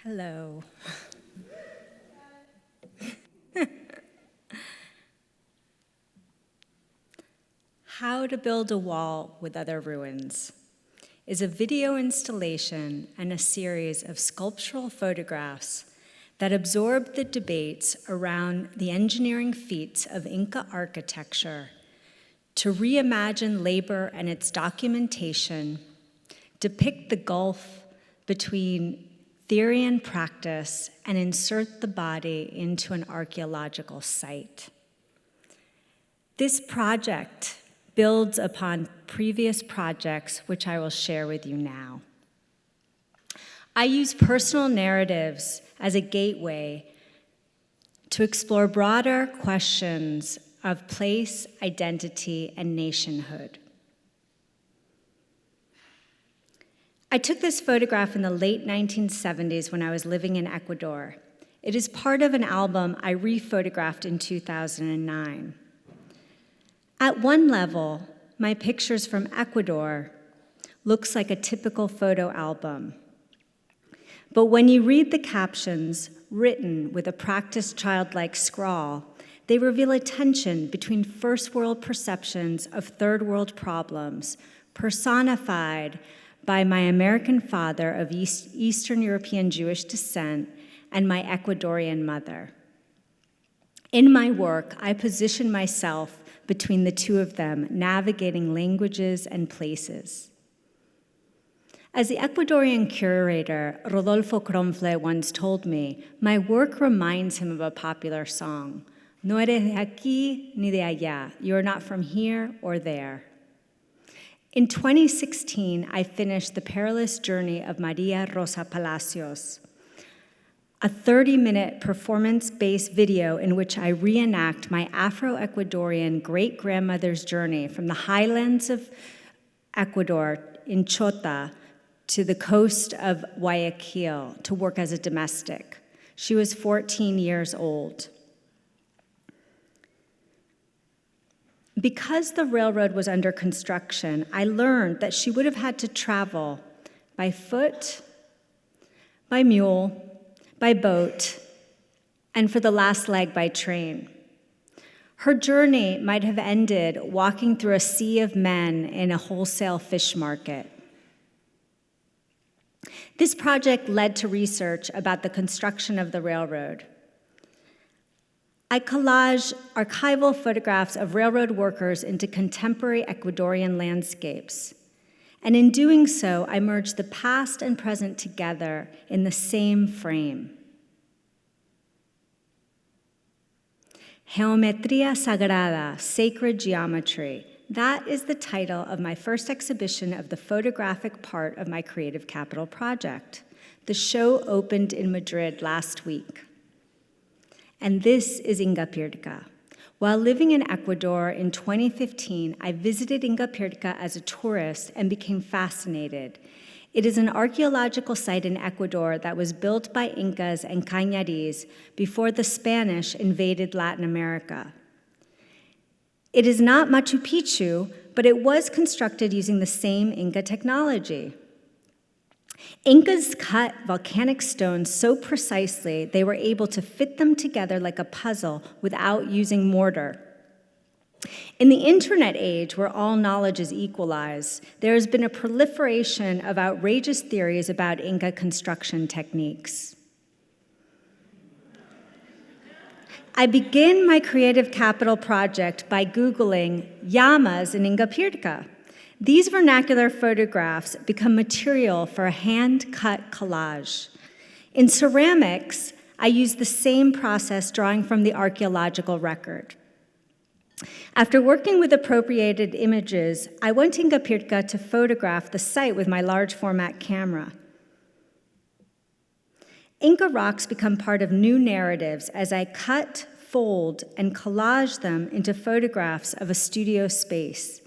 Hello. How to Build a Wall with Other Ruins is a video installation and a series of sculptural photographs that absorb the debates around the engineering feats of Inca architecture to reimagine labor and its documentation, depict the gulf between theory and practice, and insert the body into an archeological site. This project builds upon previous projects, which I will share with you now. I use personal narratives as a gateway to explore broader questions of place, identity, and nationhood. I took this photograph in the late 1970s when I was living in Ecuador. It is part of an album I rephotographed in 2009. At one level, my pictures from Ecuador looks like a typical photo album. But when you read the captions, written with a practiced childlike scrawl, they reveal a tension between first world perceptions of third world problems, personified by my American father of Eastern European Jewish descent and my Ecuadorian mother. In my work, I position myself between the two of them, navigating languages and places. As the Ecuadorian curator, Rodolfo Cronfle, once told me, my work reminds him of a popular song, No eres de aquí ni de allá, you are not from here or there. In 2016, I finished The Perilous Journey of Maria Rosa Palacios, a 30-minute performance-based video in which I reenact my Afro-Ecuadorian great-grandmother's journey from the highlands of Ecuador in Chota to the coast of Guayaquil to work as a domestic. She was 14 years old. Because the railroad was under construction, I learned that she would have had to travel by foot, by mule, by boat, and for the last leg by train. Her journey might have ended walking through a sea of men in a wholesale fish market. This project led to research about the construction of the railroad. I collage archival photographs of railroad workers into contemporary Ecuadorian landscapes. And in doing so, I merge the past and present together in the same frame. Geometría Sagrada, Sacred Geometry. That is the title of my first exhibition of the photographic part of my Creative Capital project. The show opened in Madrid last week. And this is Inca Pirca. While living in Ecuador in 2015, I visited Inca Pirca as a tourist and became fascinated. It is an archeological site in Ecuador that was built by Incas and Cañaris before the Spanish invaded Latin America. It is not Machu Picchu, but it was constructed using the same Inca technology. Incas cut volcanic stones so precisely they were able to fit them together like a puzzle without using mortar. In the internet age, where all knowledge is equalized, there has been a proliferation of outrageous theories about Inca construction techniques. I begin my Creative Capital project by Googling llamas in Inca Pirca. These vernacular photographs become material for a hand-cut collage. In ceramics, I use the same process drawing from the archeological record. After working with appropriated images, I went to Inca Pirca to photograph the site with my large format camera. Inca rocks become part of new narratives as I cut, fold, and collage them into photographs of a studio space.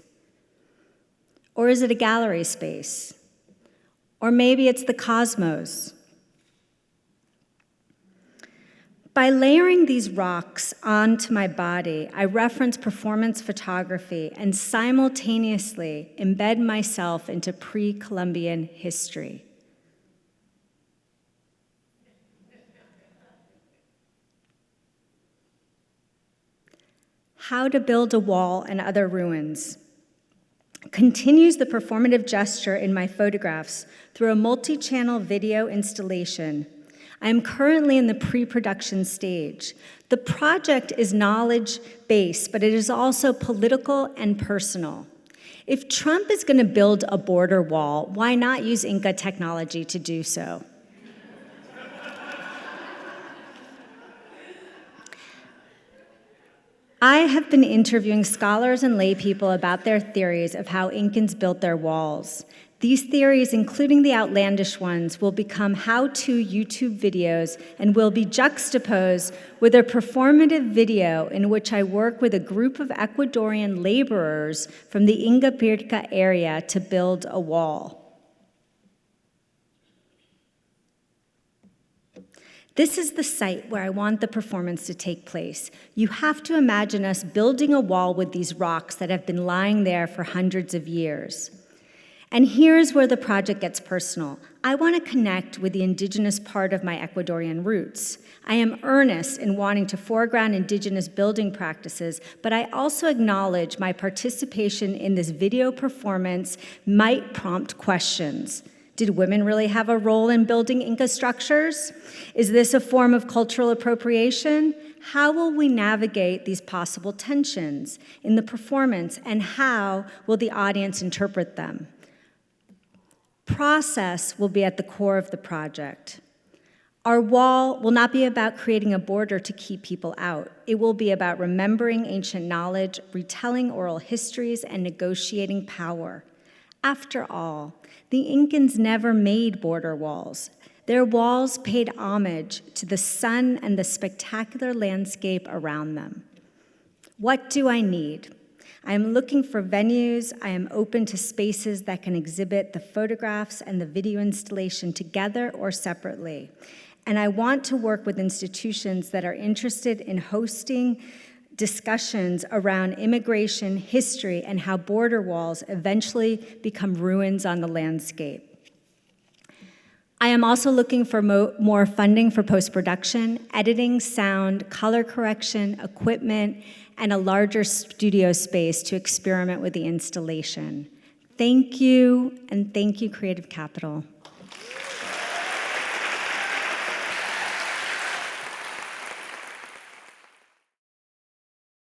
Or is it a gallery space? Or maybe it's the cosmos. By layering these rocks onto my body, I reference performance photography and simultaneously embed myself into pre-Columbian history. How to Build a Wall and Other Ruins, continues the performative gesture in my photographs through a multi-channel video installation. I am currently in the pre-production stage. The project is knowledge-based, but it is also political and personal. If Trump is going to build a border wall, why not use Inca technology to do so? I have been interviewing scholars and lay people about their theories of how Incans built their walls. These theories, including the outlandish ones, will become how-to YouTube videos and will be juxtaposed with a performative video in which I work with a group of Ecuadorian laborers from the Inca area to build a wall. This is the site where I want the performance to take place. You have to imagine us building a wall with these rocks that have been lying there for hundreds of years. And here's where the project gets personal. I want to connect with the indigenous part of my Ecuadorian roots. I am earnest in wanting to foreground indigenous building practices, but I also acknowledge my participation in this video performance might prompt questions. Did women really have a role in building Inca structures? Is this a form of cultural appropriation? How will we navigate these possible tensions in the performance, and how will the audience interpret them? Process will be at the core of the project. Our wall will not be about creating a border to keep people out. It will be about remembering ancient knowledge, retelling oral histories, and negotiating power. After all, the Incans never made border walls. Their walls paid homage to the sun and the spectacular landscape around them. What do I need? I am looking for venues. I am open to spaces that can exhibit the photographs and the video installation together or separately. And I want to work with institutions that are interested in hosting discussions around immigration, history, and how border walls eventually become ruins on the landscape. I am also looking for more funding for post-production, editing, sound, color correction, equipment, and a larger studio space to experiment with the installation. Thank you, and thank you, Creative Capital.